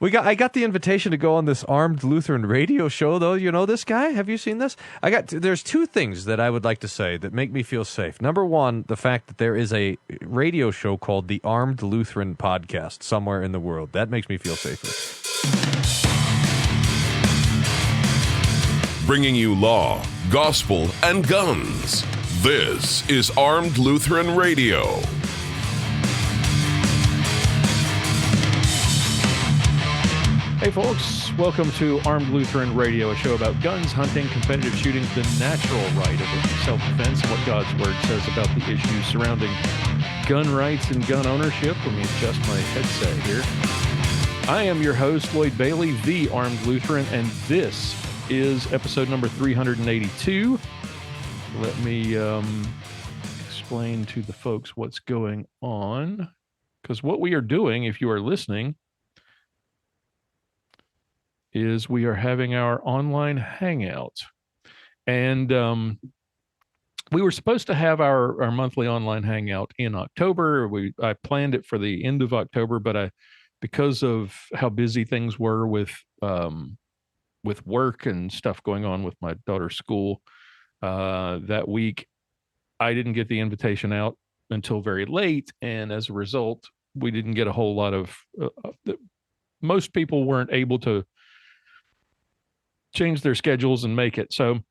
I got the invitation to go on this Armed Lutheran radio show, though. You know this guy? Have you seen this? There's two things that I would like to say that make me feel safe. Number one, the fact that there is a radio show called the Armed Lutheran Podcast somewhere in the world. That makes me feel safer. Bringing you law, gospel, and guns. This is Armed Lutheran Radio. Hey folks, welcome to Armed Lutheran Radio, a show about guns, hunting, competitive shooting, the natural right of self-defense, and what God's Word says about the issues surrounding gun rights and gun ownership. Let me adjust my headset here. I am your host, Lloyd Bailey, the Armed Lutheran, and this is episode number 382. Let me explain to the folks what's going on, because what we are doing, if you are listening, is we are having our online hangout. And we were supposed to have our monthly online hangout in October. I planned it for the end of October, but because of how busy things were with work and stuff going on with my daughter's school that week, I didn't get the invitation out until very late. And as a result, we didn't get a whole lot of, most people weren't able to change their schedules and make it. So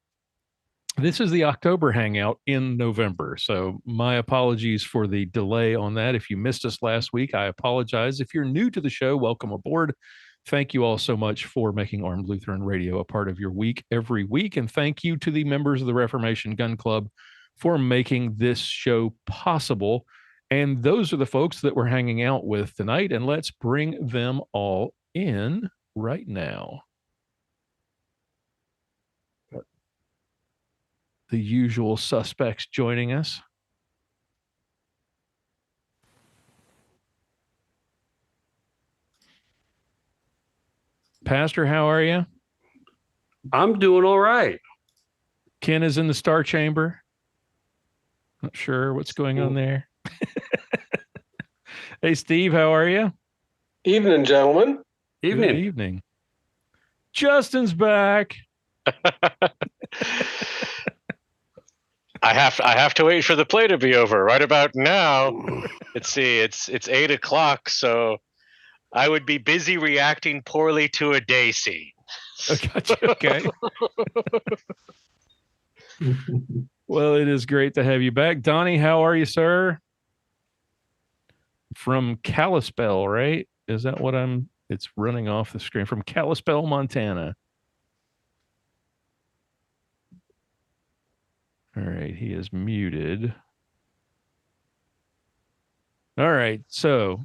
this is the October hangout in November. So my apologies for the delay on that. If you missed us last week, I apologize. If you're new to the show, welcome aboard. Thank you all so much for making Armed Lutheran Radio a part of your week every week. And thank you to the members of the Reformation Gun Club for making this show possible. And those are the folks that we're hanging out with tonight. And let's bring them all in right now. The usual suspects joining us. Pastor, how are you? I'm doing all right. Ken is in the Star Chamber. Not sure what's going on there. Hey, Steve, how are you? Evening, gentlemen. Evening. Good evening. Justin's back. I have to wait for the play to be over. Right about now, let's see, it's 8 o'clock, so I would be busy reacting poorly to a day scene. Gotcha. Okay. Well, it is great to have you back. Donny, how are you, sir? From Kalispell, right? Is that what it's running off the screen? From Kalispell, Montana. All right, he is muted. All right, so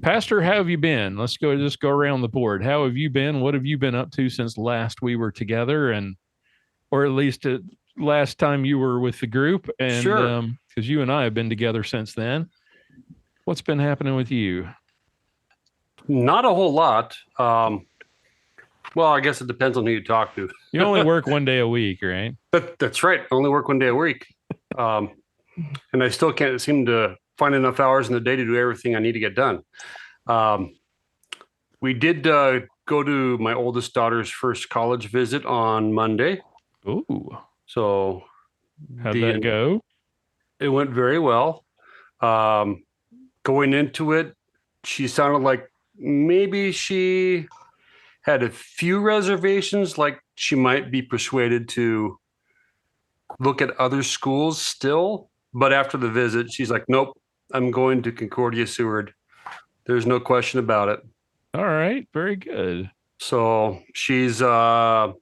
Pastor, how have you been? Let's just go around the board. How have you been? What have you been up to since last we were together, or at least last time you were with the group? And sure, because you and I have been together since then. What's been happening with you? Not a whole lot. Well, I guess it depends on who you talk to. You only work one day a week, right? That's right. I only work one day a week. And I still can't seem to find enough hours in the day to do everything I need to get done. We did go to my oldest daughter's first college visit on Monday. Ooh. So how'd that go? It went very well. Going into it, she sounded like maybe she had a few reservations, like she might be persuaded to look at other schools still. But after the visit, she's like, nope, I'm going to Concordia Seward. There's no question about it. All right. Very good. So she's going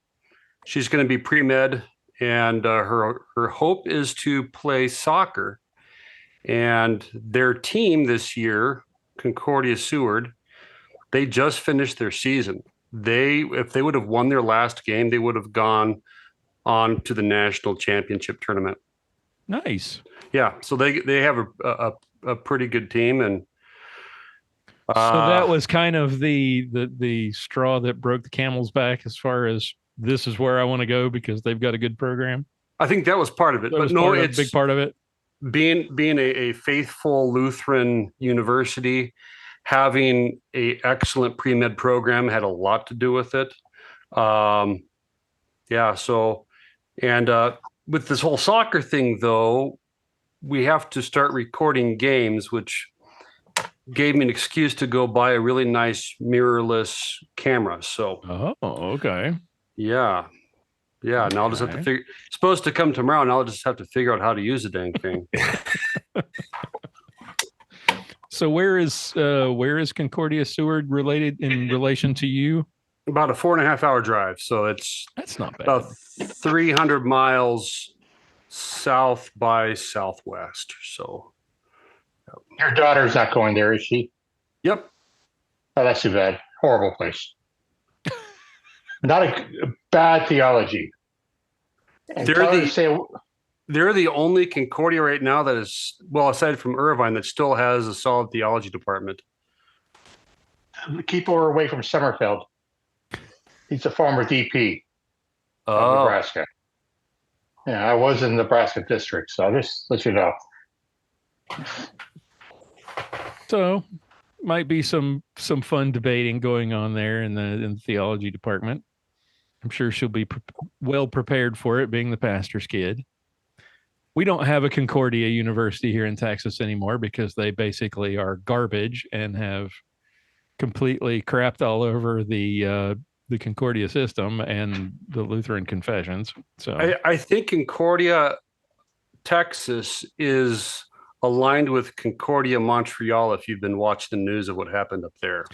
to be pre-med, and her hope is to play soccer. And their team this year, Concordia Seward, they just finished their season. If they would have won their last game, they would have gone on to the national championship tournament. Nice. Yeah. So they have a pretty good team. And so that was kind of the straw that broke the camel's back as far as this is where I want to go because they've got a good program. I think that was part of it, but no, it's a big part of it. Being a faithful Lutheran university having a excellent pre-med program had a lot to do with it. Yeah. So, and with this whole soccer thing, though, we have to start recording games, which gave me an excuse to go buy a really nice mirrorless camera. So, okay. Yeah. Yeah. And I'll just have to figure, it's supposed to come tomorrow, and I'll just have to figure out how to use the dang thing. So where is Concordia Seward related in relation to you? About a 4.5 hour drive. So that's not bad. About 300 miles south by southwest. So your daughter's not going there, is she? Yep. Oh, that's too bad. Horrible place. Not a bad theology. And they're the only Concordia right now that is, well, aside from Irvine, that still has a solid theology department. Keep her away from Summerfield. He's a former DP of Nebraska. Yeah, I was in the Nebraska district, so I'll just let you know. So, might be some fun debating going on there in the theology department. I'm sure she'll be well prepared for it, being the pastor's kid. We don't have a Concordia University here in Texas anymore because they basically are garbage and have completely crapped all over the Concordia system and the Lutheran confessions. So I think Concordia, Texas is aligned with Concordia, Montreal, if you've been watching the news of what happened up there.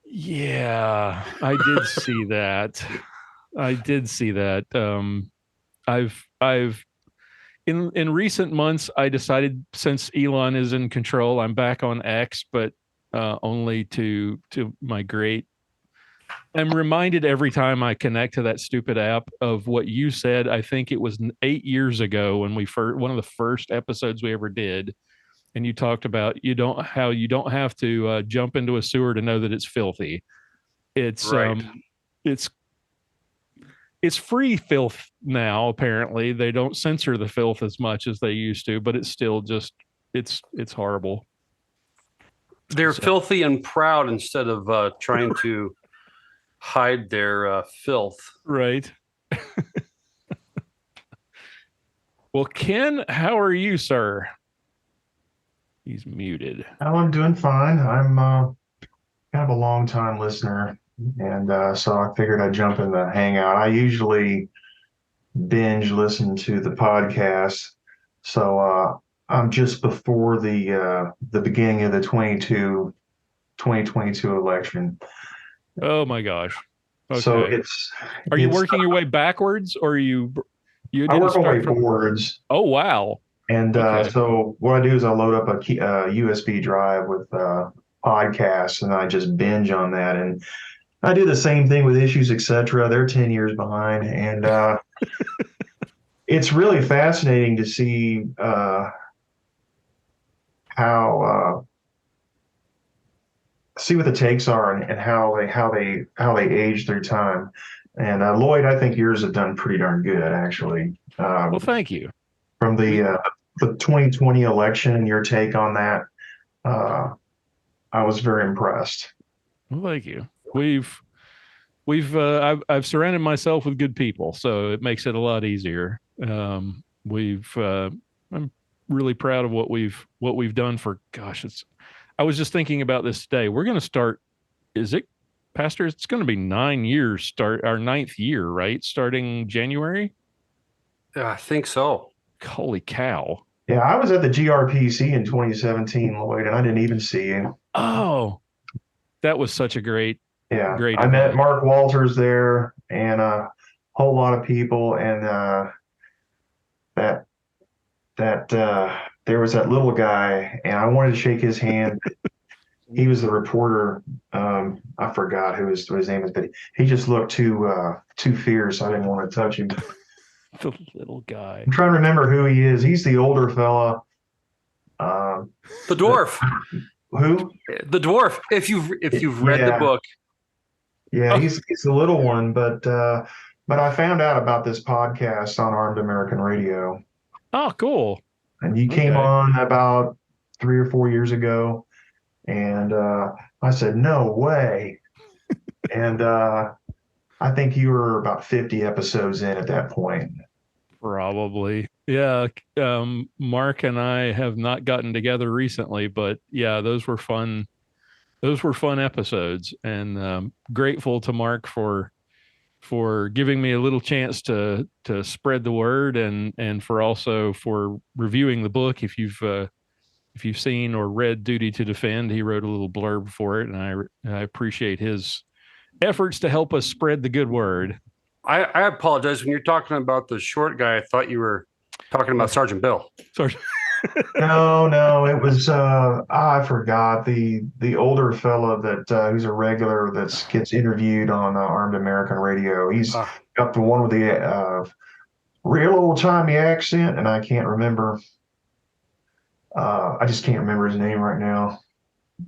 Yeah, I did see that. I've in recent months, I decided, since Elon is in control, I'm back on X, but only to my great. I'm reminded every time I connect to that stupid app of what you said. I think it was 8 years ago when one of the first episodes we ever did, and you talked about you don't have to jump into a sewer to know that it's filthy. It's right. It's free filth now. Apparently, they don't censor the filth as much as they used to, but it's still just it's horrible. They're filthy and proud instead of trying to hide their filth. Right. Well, Ken, how are you, sir? He's muted. Oh, I'm doing fine. I'm kind of a long-time listener, and so I figured I'd jump in the Hangout. I usually binge listen to the podcast, so I'm just before the beginning of the 2022 election. Oh my gosh! Okay. So Are you working your way backwards, or are you? I work my way forwards. Oh wow! And so what I do is I load up a USB drive with podcasts, and I just binge on that. And I do the same thing with Issues, etc. They're 10 years behind, and it's really fascinating to see what the takes are and how they age through time. And Lloyd, I think yours have done pretty darn good, actually. Well, thank you. From the 2020 election, your take on that, I was very impressed. Well, thank you. I've surrounded myself with good people, so it makes it a lot easier. I'm really proud of what we've done for. Gosh, I was just thinking about this today. We're going to start. Is it, Pastor? It's going to be 9 years. Start our 9th year, right? Starting January. Yeah, I think so. Holy cow! Yeah, I was at the GRPC in 2017, Lloyd, and I didn't even see you. Oh, that was such a great. Yeah, great. I met Mark Walters there, and a whole lot of people, and there was that little guy, and I wanted to shake his hand. He was the reporter. I forgot who his name is, but he just looked too fierce. I didn't want to touch him. The little guy. I'm trying to remember who he is. He's the older fella. The dwarf. Who? The dwarf. If you've read the book. Yeah, he's the little one, but I found out about this podcast on Armed American Radio. Oh, cool. And you came on about 3 or 4 years ago, And I said, no way. And I think you were about 50 episodes in at that point. Probably. Yeah. Mark and I have not gotten together recently, but yeah, those were fun. Those were fun episodes, and grateful to Mark for giving me a little chance to spread the word, and for reviewing the book. If you've seen or read Duty to Defend, he wrote a little blurb for it, and I appreciate his efforts to help us spread the good word. I apologize. When you're talking about the short guy, I thought you were talking about Sergeant Bill. Sorry. No, it was I forgot the older fellow that who's a regular that gets interviewed on Armed American Radio. He's got the one with the real old timey accent, and I can't remember. I just can't remember his name right now.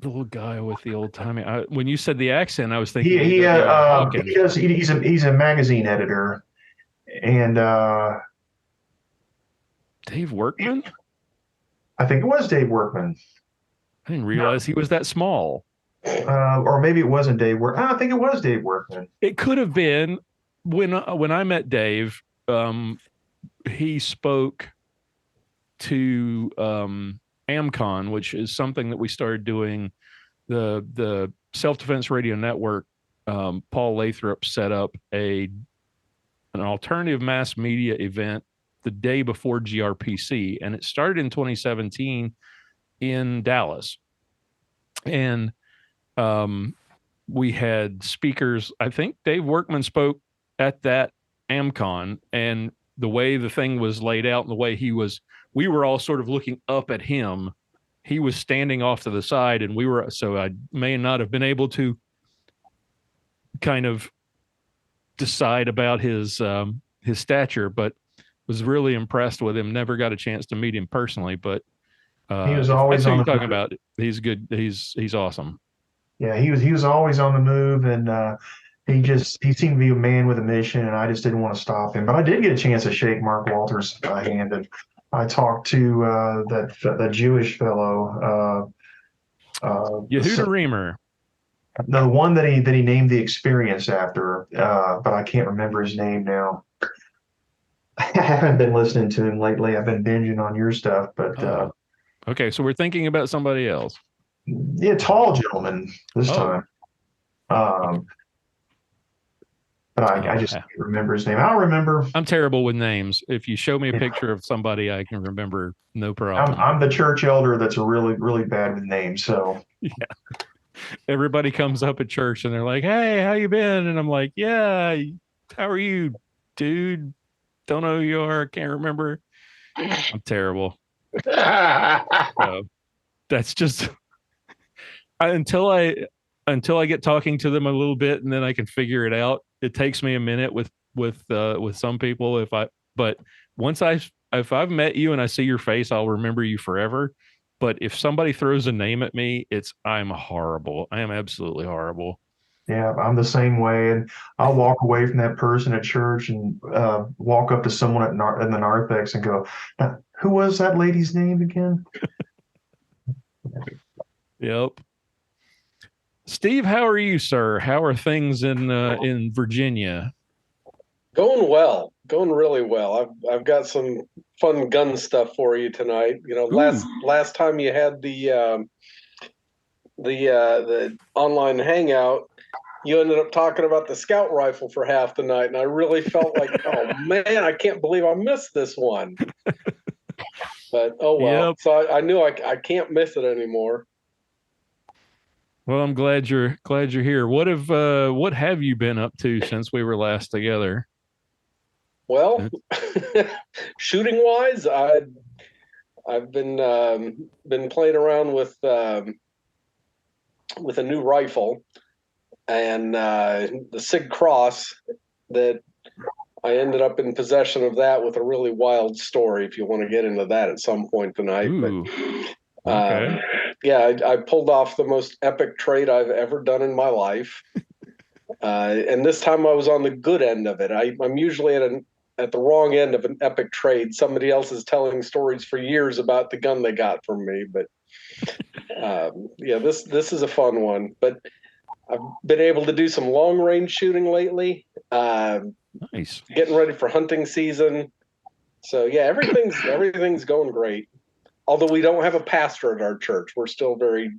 The little guy with the old timey. When you said the accent, I was thinking He does. He's a magazine editor, and Dave Workman. I think it was Dave Workman. I didn't realize he was that small. Or maybe it wasn't Dave Workman. I think it was Dave Workman. It could have been. When I met Dave, he spoke to AmCon, which is something that we started doing. The Self-Defense Radio Network, Paul Lathrop set up an alternative mass media event the day before GRPC, and it started in 2017 in Dallas. And we had speakers. I think Dave Workman spoke at that AmCon, and the way the thing was laid out and the way we were all sort of looking up at him. He was standing off to the side, and so I may not have been able to kind of decide about his stature, but was really impressed with him. Never got a chance to meet him personally, but he was always on the talking about. He's good. He's awesome. Yeah, he was always on the move, and he seemed to be a man with a mission, and I just didn't want to stop him. But I did get a chance to shake Mark Walters' hand, and I talked to that Jewish fellow, Yehuda Reamer. the one that he named the experience after, but I can't remember his name now. I haven't been listening to him lately. I've been binging on your stuff, but okay, so we're thinking about somebody else. Yeah, tall gentleman this time. But I just can't remember his name. I don't remember. I'm terrible with names. If you show me a picture of somebody, I can remember. No problem. I'm the church elder that's really, really bad with names. So yeah, everybody comes up at church and they're like, "Hey, how you been?" And I'm like, "Yeah, how are you, dude? Don't know who you are. Can't remember." I'm terrible. So that's just until I get talking to them a little bit, and then I can figure it out. It takes me a minute with some people. But once if I've met you and I see your face, I'll remember you forever. But if somebody throws a name at me, I'm horrible. I am absolutely horrible. Yeah, I'm the same way, and I'll walk away from that person at church and walk up to someone in the narthex and go, "Who was that lady's name again?" Yep. Steve, how are you, sir? How are things in Virginia? Going well, going really well. I've got some fun gun stuff for you tonight. You know, last time you had the online hangout, you ended up talking about the scout rifle for half the night, and I really felt like, oh man, I can't believe I missed this one. But oh well. Yep. So I knew I can't miss it anymore. Well, I'm glad you're here. What have you been up to since we were last together? Well, shooting wise, I've been playing around with a new rifle, and the Sig Cross that I ended up in possession of that with a really wild story. If you want to get into that at some point tonight. Ooh, but, okay. Yeah, I pulled off the most epic trade I've ever done in my life. And this time I was on the good end of it. I'm usually at the wrong end of an epic trade. Somebody else is telling stories for years about the gun they got from me. But This is a fun one, but I've been able to do some long range shooting lately. Nice. Getting ready for hunting season. So yeah, everything's going great. Although we don't have a pastor at our church, we're still very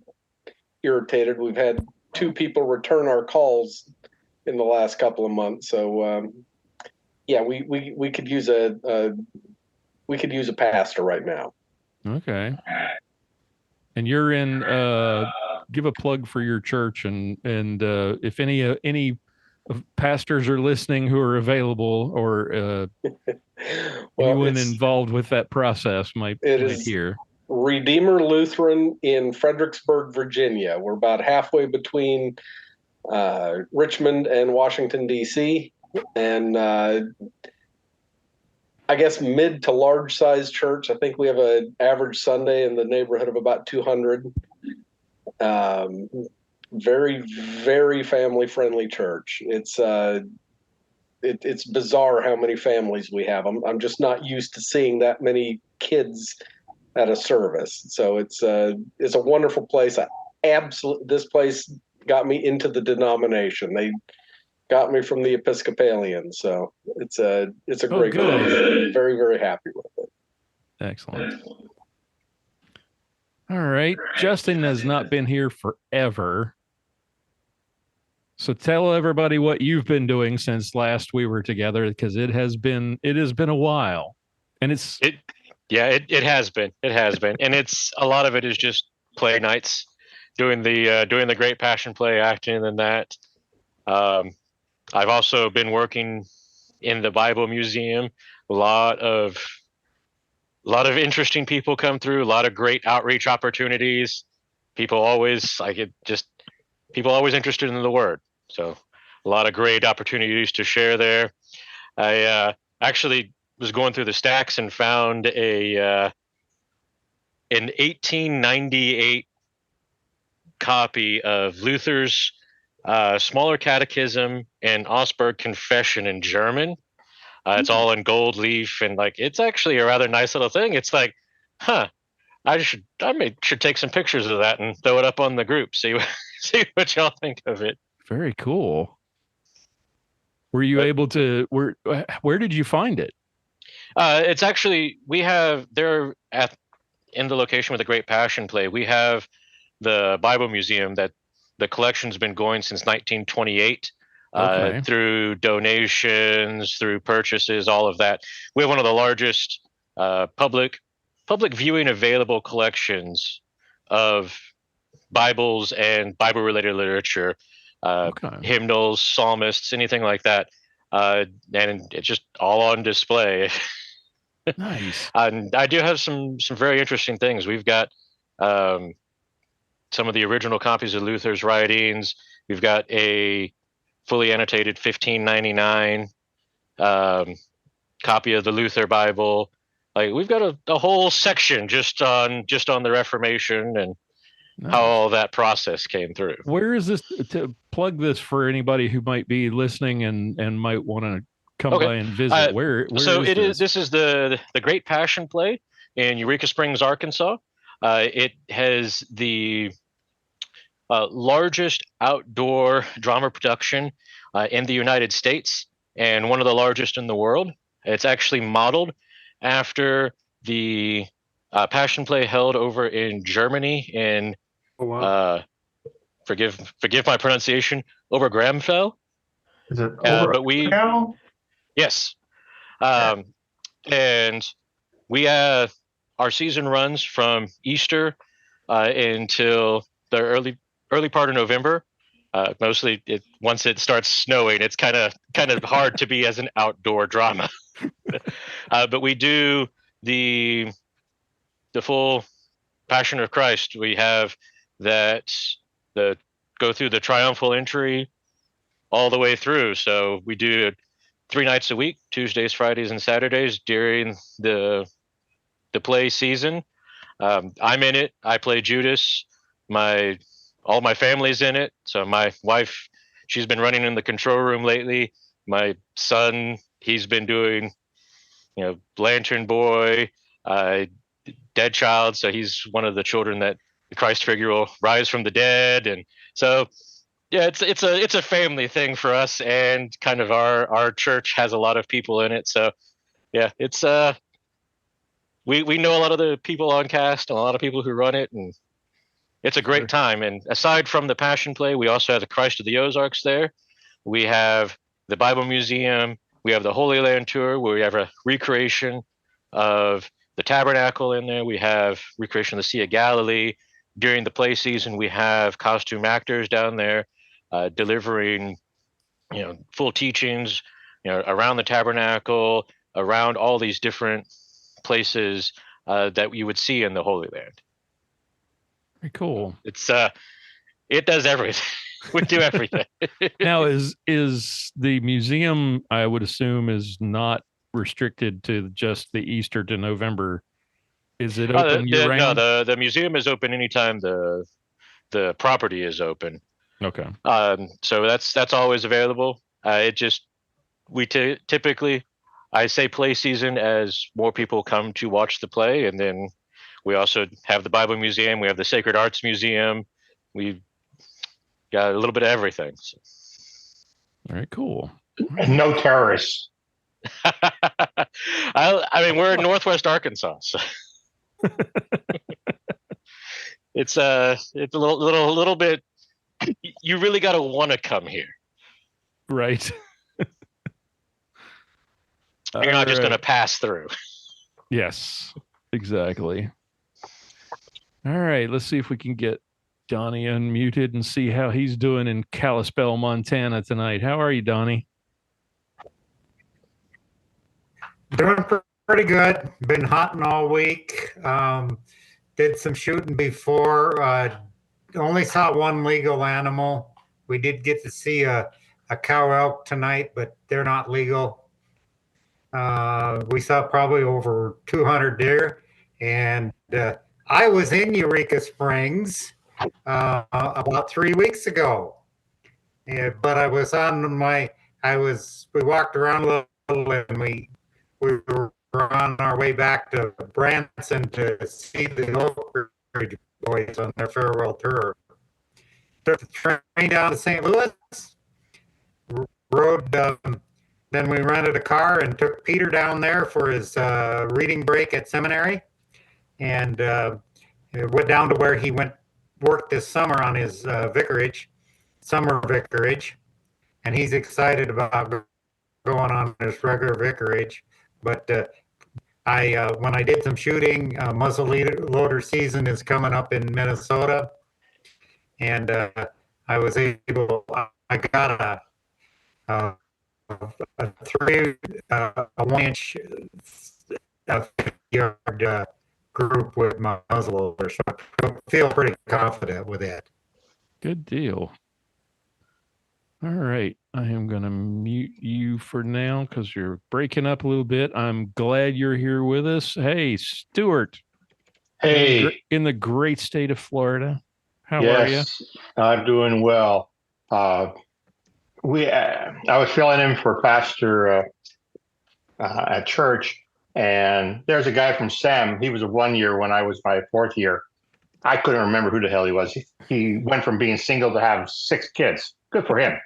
irritated. We've had 2 people return our calls in the last couple of months. So we could use a pastor right now. Okay. And you're in. Give a plug for your church, and if any pastors are listening who are available, or anyone involved with that process might hear. Redeemer Lutheran in Fredericksburg, Virginia. We're about halfway between Richmond and Washington, D.C., and I guess mid to large size church. I think we have an average Sunday in the neighborhood of about 200. Very, very family friendly church. It's bizarre how many families we have. I'm just not used to seeing that many kids at a service. So it's a wonderful place. This place got me into the denomination. They got me from the Episcopalian. So it's a great place. Very, very happy with it. Excellent. All right. Justin has not been here forever. So tell everybody what you've been doing since last we were together, because it has been a while. And it has been. And it's a lot of it is just play nights, doing the Great Passion Play, acting in that. I've also been working in the Bible Museum. A lot of interesting people come through, a lot of great outreach opportunities. People always interested in the word. So a lot of great opportunities to share there. I actually was going through the stacks and found an 1898 copy of Luther's Smaller Catechism and Augsburg Confession in German. It's all in gold leaf, and it's actually a rather nice little thing. It's like, I should take some pictures of that and throw it up on the group. See what y'all think of it. Very cool. Were you able to? Where did you find it? It's actually in the location with the Great Passion Play. We have the Bible Museum that the collection's been going since 1928. Through donations, through purchases, all of that. We have one of the largest public viewing available collections of Bibles and Bible-related literature, hymnals, psalmists, anything like that. And it's just all on display. Nice. And I do have some very interesting things. We've got some of the original copies of Luther's writings. We've got a fully annotated 1599 copy of the Luther Bible. We've got a whole section just on the Reformation and how all that process came through. Where is this, to plug this for anybody who might be listening and might want to come by and visit? This is the Great Passion Play in Eureka Springs, Arkansas. It has the largest outdoor drama production in the United States, and one of the largest in the world. It's actually modeled after the Passion Play held over in Germany in forgive my pronunciation, Obergramfell. Is it Yes. And we our season runs from Easter until the early part of November. Mostly once it starts snowing, it's kind of hard to be as an outdoor drama. But we do the full Passion of Christ. We have go through the triumphal entry all the way through. So we do it 3 nights a week, Tuesdays, Fridays, and Saturdays during the play season. I'm in it. I play Judas. All my family's in it. So my wife, she's been running in the control room lately. My son, he's been doing, Lantern Boy, Dead Child. So he's one of the children that the Christ figure will rise from the dead, and so yeah, it's a family thing for us, and kind of our church has a lot of people in it. So yeah, it's we know a lot of the people on cast, and a lot of people who run it, and it's a great time. And aside from the Passion Play, we also have the Christ of the Ozarks there. We have the Bible Museum. We have the Holy Land Tour, where we have a recreation of the Tabernacle in there. We have recreation of the Sea of Galilee. During the play season, we have costume actors down there delivering, full teachings, around the Tabernacle, around all these different places that you would see in the Holy Land. Very cool. It's it does everything. We do everything. Now, is the museum, I would assume, is not restricted to just the Easter to November? Is it open year-round? No, the museum is open anytime the property is open. Okay. So that's always available. Typically, I say play season as more people come to watch the play, and then we also have the Bible Museum. We have the Sacred Arts Museum. We've got a little bit of everything. So. All right, cool. And no terrorists. I mean, we're in Northwest Arkansas, so it's a little bit. You really got to want to come here, right? You're not just going to pass through. Yes, exactly. All right, let's see if we can get Donny unmuted and see how he's doing in Kalispell, Montana tonight. How are you, Donny? Doing pretty good. Been hunting all week. Did some shooting before. Only saw one legal animal. We did get to see a cow elk tonight, but they're not legal. We saw probably over 200 deer, and I was in Eureka Springs about 3 weeks ago. But I was we walked around a little, and we were on our way back to Branson to see the Oak Ridge boys on their farewell tour. Took the train down to St. Louis, rode, then we rented a car and took Peter down there for his reading break at seminary, and went down to where he worked this summer on his summer vicarage, and he's excited about going on his regular vicarage. But when I did some shooting, muzzle loader season is coming up in Minnesota, and I was able. I got a 1-inch 50-yard group with my muzzle loader, so I feel pretty confident with it. Good deal. All right. I am going to mute you for now because you're breaking up a little bit. I'm glad you're here with us. Hey, Stuart. Hey. In the great state of Florida. How are you? Yes, I'm doing well. I was filling in for pastor at church, and there's a guy from SEM. He was a 1 year when I was my 4th year. I couldn't remember who the hell he was. He went from being single to have 6 kids. Good for him.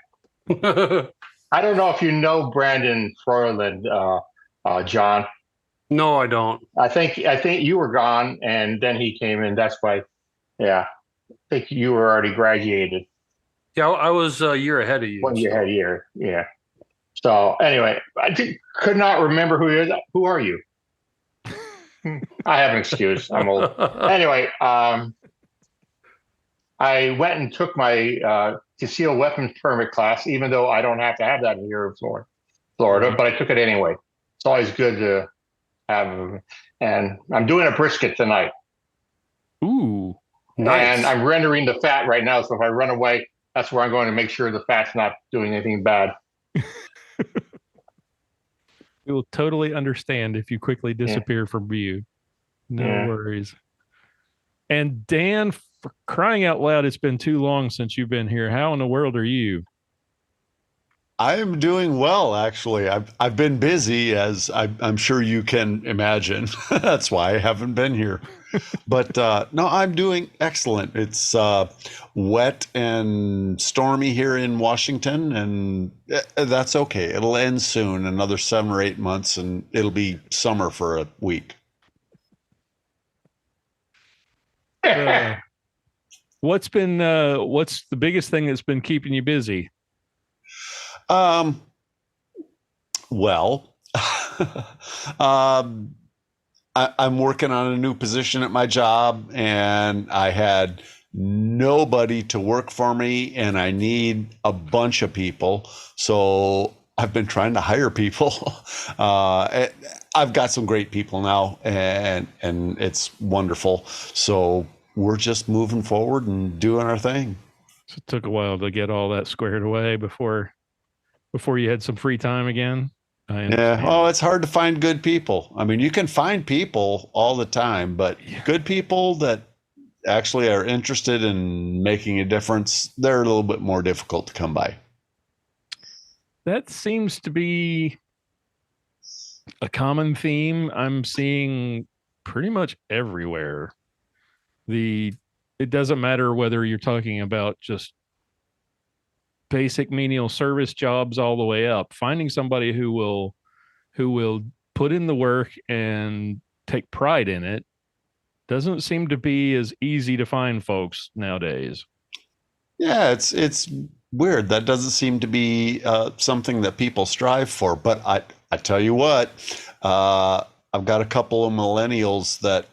I don't know if you know Brandon Froyland, John. No, I don't. I think you were gone, and then he came in. That's why. Yeah, I think you were already graduated. Yeah, I was a year ahead of you. 1 year ahead of you. Yeah. So anyway, could not remember who he is. Who are you? I have an excuse. I'm old. Anyway, I went and took my concealed weapons permit class, even though I don't have to have that here in Florida, but I took it anyway. It's always good to have, and I'm doing a brisket tonight. Ooh, nice. And I'm rendering the fat right now, so if I run away, that's where I'm going to make sure the fat's not doing anything bad. We will totally understand if you quickly disappear from view. No worries. And Dan, for crying out loud, it's been too long since you've been here. How in the world are you? I am doing well, actually. I've been busy, as I'm sure you can imagine. That's why I haven't been here. But no, I'm doing excellent. It's wet and stormy here in Washington, and that's okay. It'll end soon, another 7 or 8 months, and it'll be summer for a week. What's the biggest thing that's been keeping you busy? Well, I'm working on a new position at my job, and I had nobody to work for me, and I need a bunch of people. So I've been trying to hire people. I've got some great people now, and it's wonderful. So we're just moving forward and doing our thing. So it took a while to get all that squared away before you had some free time again. Yeah. Oh, it's hard to find good people. I mean, you can find people all the time, but good people that actually are interested in making a difference, they're a little bit more difficult to come by. That seems to be a common theme I'm seeing pretty much everywhere. It doesn't matter whether you're talking about just basic menial service jobs all the way up. Finding somebody who will put in the work and take pride in it doesn't seem to be as easy to find folks nowadays. Yeah, it's weird. That doesn't seem to be something that people strive for. But I tell you what, I've got a couple of millennials that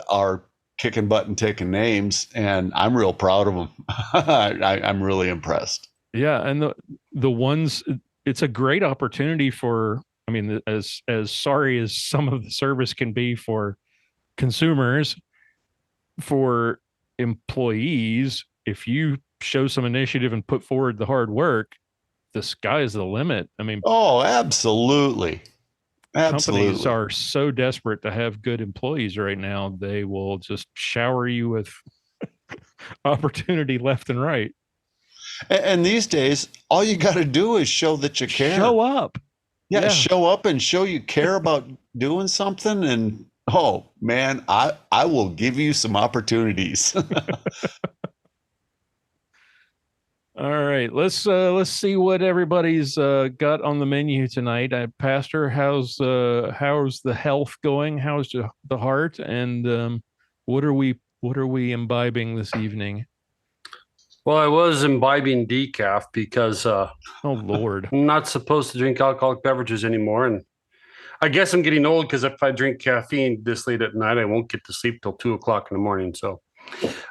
are kicking butt and taking names, and I'm real proud of them. I'm really impressed. Yeah, and the ones, it's a great opportunity for, I mean, as sorry as some of the service can be for consumers, for employees, if you show some initiative and put forward the hard work, the sky's the limit. I mean, oh, absolutely. Companies are so desperate to have good employees right now, they will just shower you with opportunity left and right. And these days, all you got to do is show that you care. Show up. Yeah, show up and show you care about doing something. And, oh, man, I will give you some opportunities. All right, let's see what everybody's got on the menu tonight. Pastor, how's the health going? How's the heart? And what are we imbibing this evening? Well, I was imbibing decaf because oh Lord, I'm not supposed to drink alcoholic beverages anymore, and I guess I'm getting old because if I drink caffeine this late at night, I won't get to sleep till 2:00 in the morning. So,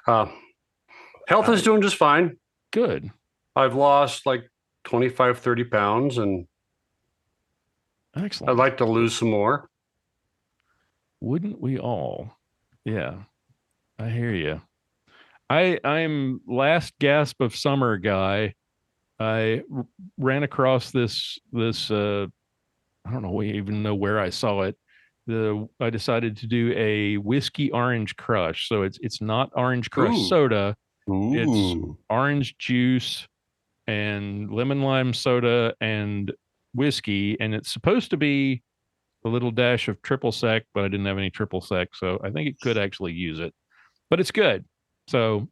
health is doing just fine. Good. I've lost like 25, 30 pounds, and excellent. I'd like to lose some more. Wouldn't we all? Yeah, I hear you. I'm last gasp of summer guy. I ran across this I don't know even know where I saw it. I decided to do a whiskey orange crush. So it's not orange crush soda. Ooh. It's orange juice and lemon lime soda and whiskey, and it's supposed to be a little dash of triple sec, but I didn't have any triple sec, so I think it could actually use it. But it's good. So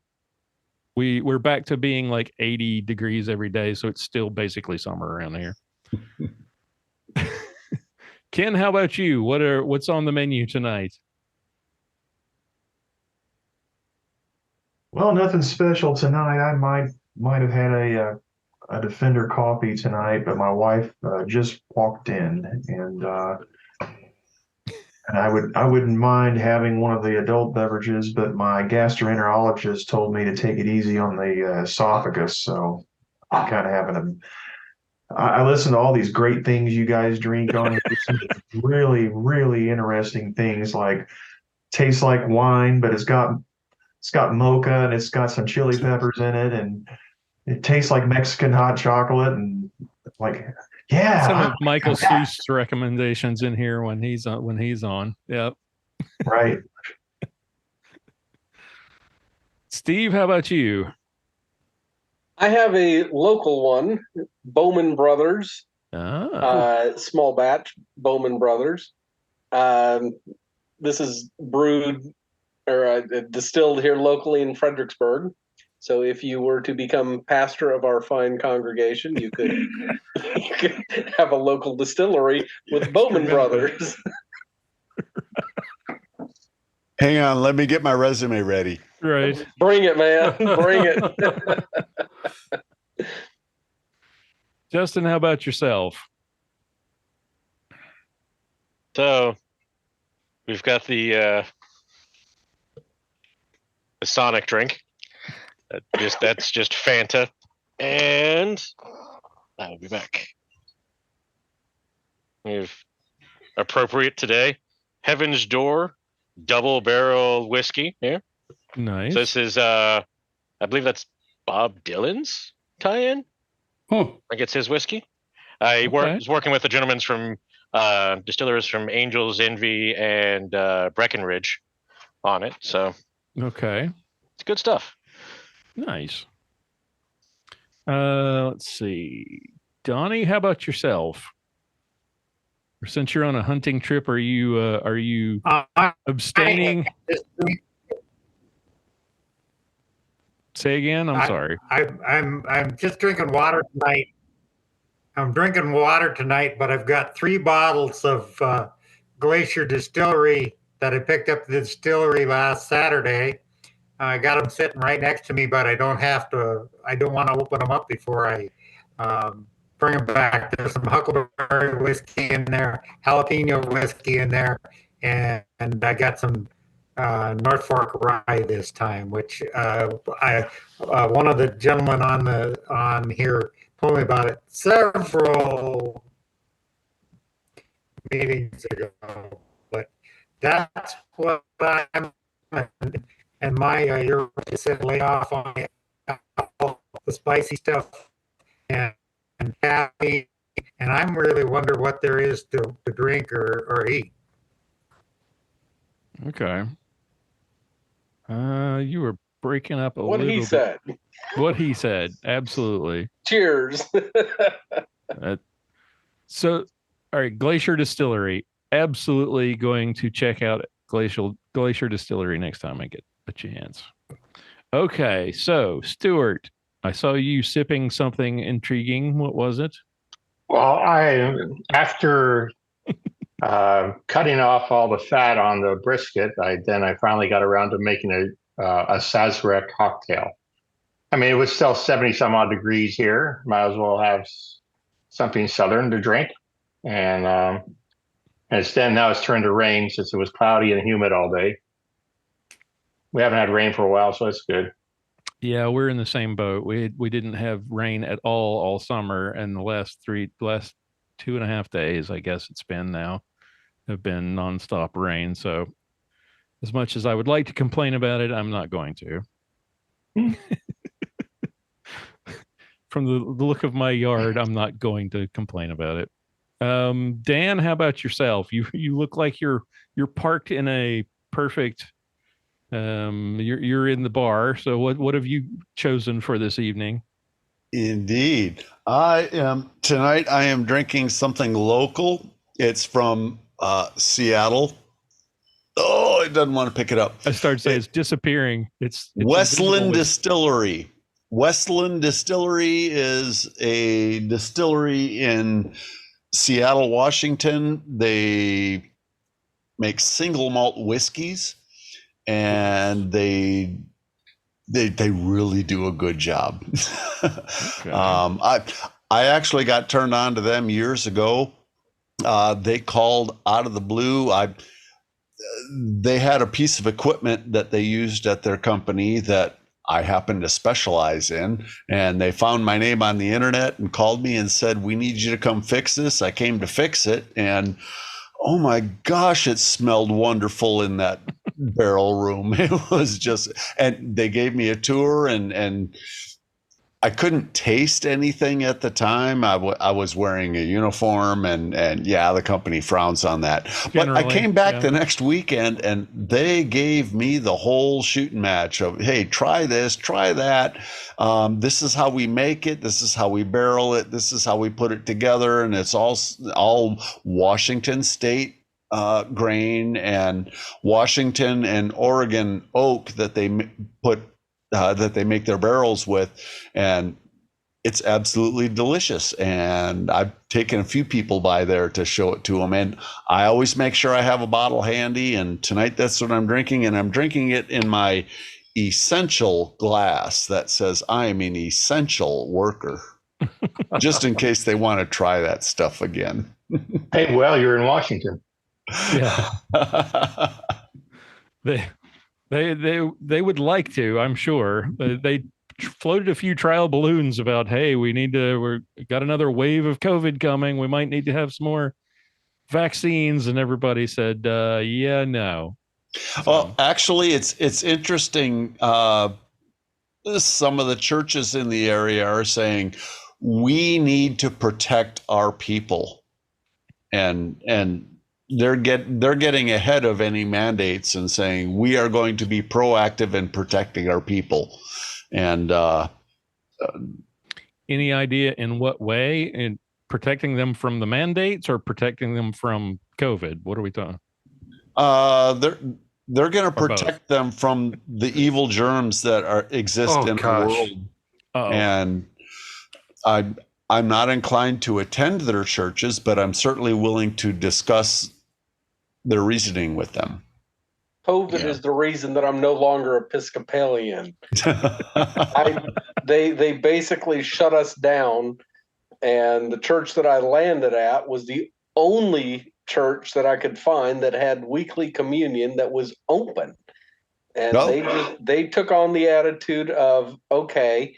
we're back to being like 80 degrees every day, so it's still basically summer around here. Ken, how about you? What's on the menu tonight? Well, nothing special tonight. I might have had a Defender coffee tonight, but my wife just walked in, and I wouldn't mind having one of the adult beverages, but my gastroenterologist told me to take it easy on the esophagus, so I'm kind of having I listen to all these great things you guys drink on really, really interesting things, like tastes like wine, but it's got mocha and it's got some chili peppers in it, and it tastes like Mexican hot chocolate, and like, yeah. Some of Michael Seuss's recommendations in here when he's on. Yep. Right. Steve, how about you? I have a local one, Bowman Brothers. Small batch, Bowman Brothers. This is brewed distilled here locally in Fredericksburg. So if you were to become pastor of our fine congregation, you could, you could have a local distillery with Bowman Brothers. Hang on, let me get my resume ready. Right. Bring it, man. Bring it. Justin, how about yourself? So we've got the Sonic drink. That's just Fanta, and I will be back. We've appropriate today. Heaven's Door double barrel whiskey here. Nice. So this is I believe that's Bob Dylan's tie-in. I think it's his whiskey. I was working with the gentlemen from distillers from Angel's Envy and Breckenridge on it. So okay, it's good stuff. Nice. Let's see, Donny, how about yourself? Since you're on a hunting trip, are you abstaining? Say again. I'm sorry. I'm just drinking water tonight. I'm drinking water tonight, but I've got 3 bottles of Glacier Distillery that I picked up at the distillery last Saturday. I got them sitting right next to me, but I don't want to open them up before I bring them back. There's some Huckleberry whiskey in there, jalapeno whiskey in there, and I got some North Fork rye this time, which one of the gentlemen on here told me about it several meetings ago. But that's what I'm. And my you're said lay off on all the spicy stuff and caffeine, and I'm really wonder what there is to drink or eat. Okay. You were breaking up a little bit. What he said. What he said. Absolutely. Cheers. So, all right, Glacier Distillery. Absolutely going to check out Glacier Distillery next time I get a chance. Okay, so Stuart, I saw you sipping something intriguing. What was it? Well, after cutting off all the fat on the brisket, I finally got around to making a Sazerac cocktail. I mean, it was still 70 some odd degrees here. Might as well have something southern to drink. And instead, now it's turned to rain since it was cloudy and humid all day. We haven't had rain for a while, so that's good. Yeah, we're in the same boat. We didn't have rain at all summer, and the last 2.5 days, I guess it's been now, have been nonstop rain. So as much as I would like to complain about it, I'm not going to. From the look of my yard, I'm not going to complain about it. Dan, how about yourself? You look like you're parked in a perfect. You're in the bar. So what have you chosen for this evening? Indeed, tonight I am drinking something local. It's from Seattle. Oh, it doesn't want to pick it up. I started saying it's disappearing. It's Westland Distillery. Westland Distillery is a distillery in Seattle, Washington. They make single malt whiskeys, and they really do a good job. Okay. I actually got turned on to them years ago. They called out of the blue. They had a piece of equipment that they used at their company that I happen to specialize in, and they found my name on the internet and called me and said, "We need you to come fix this." I came to fix it, and oh my gosh, it smelled wonderful in that barrel room. It was just, and they gave me a tour, and I couldn't taste anything at the time. I was wearing a uniform, and yeah, the company frowns on that. Generally, but I came back the next weekend, and they gave me the whole shooting match of, hey, try this, try that. This is how we make it. This is how we barrel it. This is how we put it together. And it's all Washington State grain and Washington and Oregon oak that they make their barrels with, and it's absolutely delicious. And I've taken a few people by there to show it to them, and I always make sure I have a bottle handy. And tonight that's what I'm drinking, and I'm drinking it in my essential glass that says I am an essential worker, just in case they want to try that stuff again. Hey, well, you're in Washington. Yeah. They would like to, I'm sure. They floated a few trial balloons about, hey, we got another wave of COVID coming. We might need to have some more vaccines. And everybody said, yeah, no. So. Well, actually, it's interesting. Some of the churches in the area are saying we need to protect our people, and they're getting ahead of any mandates and saying we are going to be proactive in protecting our people. And any idea in what way? In protecting them from the mandates or protecting them from COVID? What are we talking? They're going to protect them from the evil germs that exist in the world. Uh-oh. And I'm not inclined to attend their churches, but I'm certainly willing to discuss their reasoning with them. COVID is the reason that I'm no longer Episcopalian. They basically shut us down, and the church that I landed at was the only church that I could find that had weekly communion that was open. And they took on the attitude of, okay,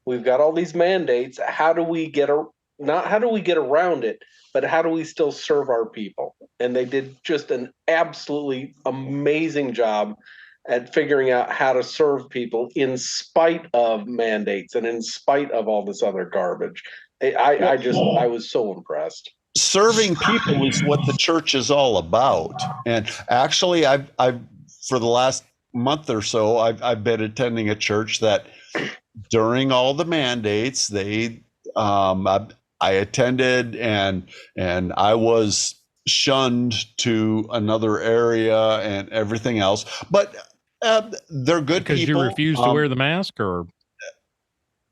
we've got all these mandates. How do we get around it, but how do we still serve our people? And they did just an absolutely amazing job at figuring out how to serve people in spite of mandates and in spite of all this other garbage. I was so impressed. Serving people is what the church is all about. And actually, I've for the last month or so, I've been attending a church that during all the mandates, I attended and I was shunned to another area and everything else. But they're good because people. You refused to wear the mask, or?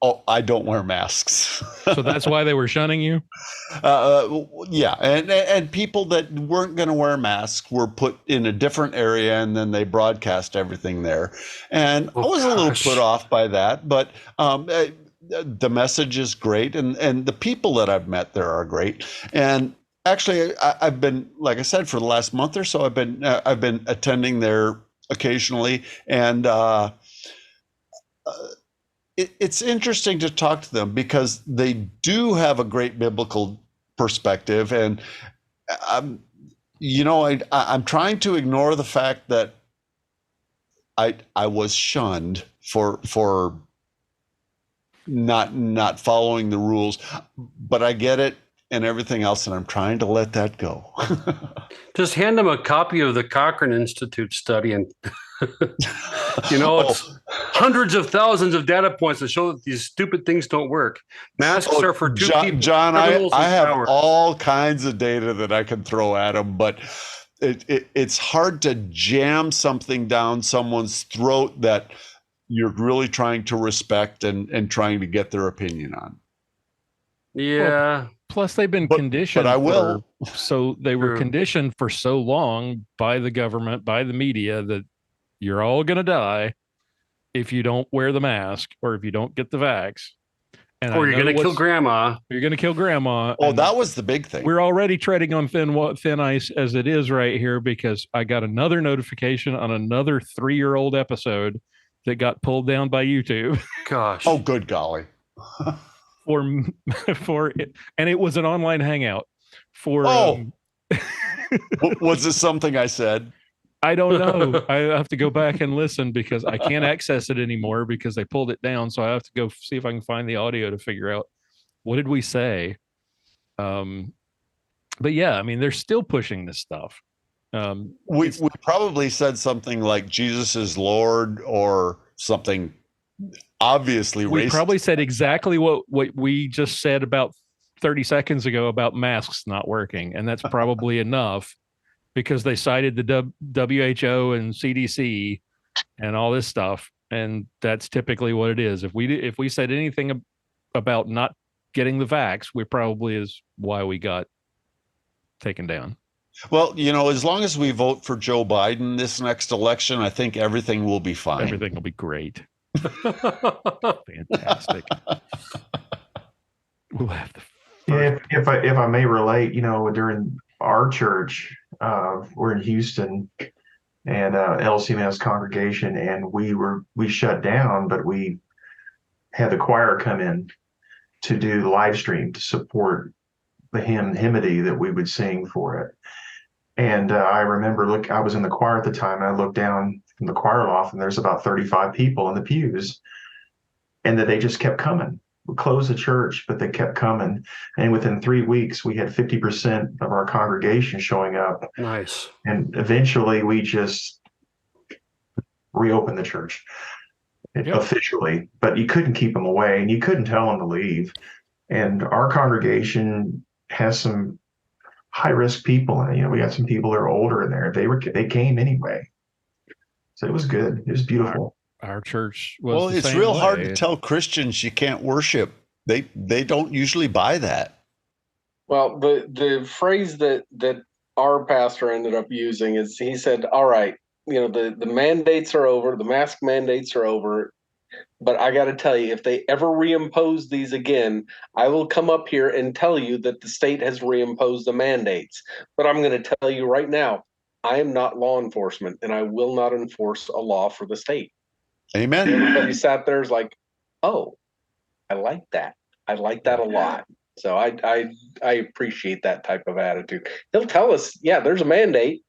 Oh, I don't wear masks. So that's why they were shunning you? Yeah. And people that weren't going to wear masks were put in a different area, and then they broadcast everything there. And I was a little put off by that, but the message is great. And the people that I've met there are great. And actually, I've been, like I said, for the last month or so, I've been attending there occasionally. And it's interesting to talk to them because they do have a great biblical perspective. And, I'm trying to ignore the fact that I was shunned for not following the rules, but I get it and everything else. And I'm trying to let that go. Just hand them a copy of the Cochrane Institute study and it's hundreds of thousands of data points that show that these stupid things don't work. Masks are for two people. John, I have all kinds of data that I can throw at them, but it's hard to jam something down someone's throat that you're really trying to respect and trying to get their opinion on. Yeah. Well, plus, they've been conditioned. But I will. So they were conditioned for so long by the government, by the media, that you're all going to die if you don't wear the mask or if you don't get the vax. Or you're going to kill grandma. You're going to kill grandma. Oh, that was the big thing. We're already treading on thin ice as it is right here, because I got another notification on another 3-year-old episode that got pulled down by YouTube. Gosh. Oh, good golly. And it was an online hangout for. Was this something I said? I don't know. I have to go back and listen because I can't access it anymore because they pulled it down. So I have to go see if I can find the audio to figure out what did we say. But yeah, I mean, they're still pushing this stuff. We probably said something like Jesus is Lord or something obviously we racist. Probably said exactly what we just said about 30 seconds ago about masks not working, and that's probably enough because they cited the WHO and CDC and all this stuff, and that's typically what it is. If we said anything about not getting the vax, we probably is why we got taken down. Well, as long as we vote for Joe Biden this next election, I think everything will be fine. Everything will be great. Fantastic. We'll have the if I may relate, during our church, we're in Houston, and LCMS congregation, and we shut down, but we had the choir come in to do the live stream to support the hymnody that we would sing for it. And I remember, I was in the choir at the time, and I looked down from the choir loft, and there's about 35 people in the pews, and that they just kept coming. We closed the church, but they kept coming. And within 3 weeks, we had 50% of our congregation showing up. Nice. And eventually we just reopened the church officially, but you couldn't keep them away, and you couldn't tell them to leave. And our congregation has some high-risk people in it. We got some people that are older in there. They came anyway. So it was good. It was beautiful. Our church was it's real hard to tell Christians you can't worship. They don't usually buy that. Well, the phrase that our pastor ended up using is, he said, all right, the mandates are over, the mask mandates are over, but I got to tell you, if they ever reimpose these again, I will come up here and tell you that the state has reimposed the mandates. But I'm going to tell you right now, I am not law enforcement, and I will not enforce a law for the state. Amen. Everybody sat there is like, oh, I like that. I like that a lot. So I appreciate that type of attitude. He'll tell us, yeah, there's a mandate.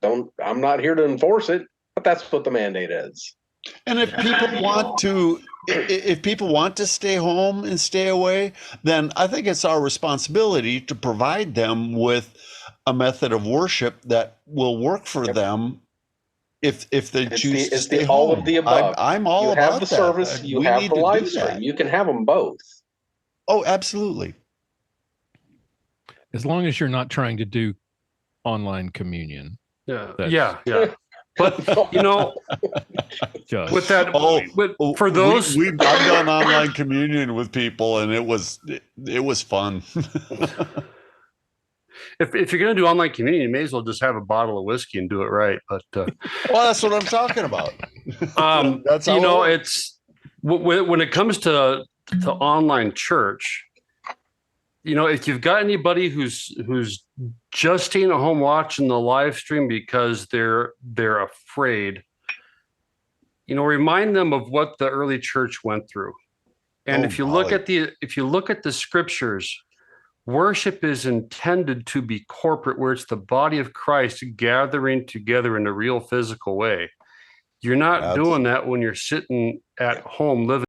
I'm not here to enforce it, but that's what the mandate is. And if people want to stay home and stay away, then I think it's our responsibility to provide them with a method of worship that will work for them. If they choose to stay home. All of the above. I'm all about that. You have the service, you have the live stream. You can have them both. Oh, absolutely. As long as you're not trying to do online communion. Yeah. But with that, for those, I've done online communion with people, and it was fun. If you're going to do online communion, you may as well just have a bottle of whiskey and do it right. But well, that's what I'm talking about. That's it's when it comes to online church. If you've got anybody who's just staying at home watching the live stream because they're afraid, remind them of what the early church went through. And if you look at the scriptures, worship is intended to be corporate, where it's the body of Christ gathering together in a real physical way. You're not doing that when you're sitting at home living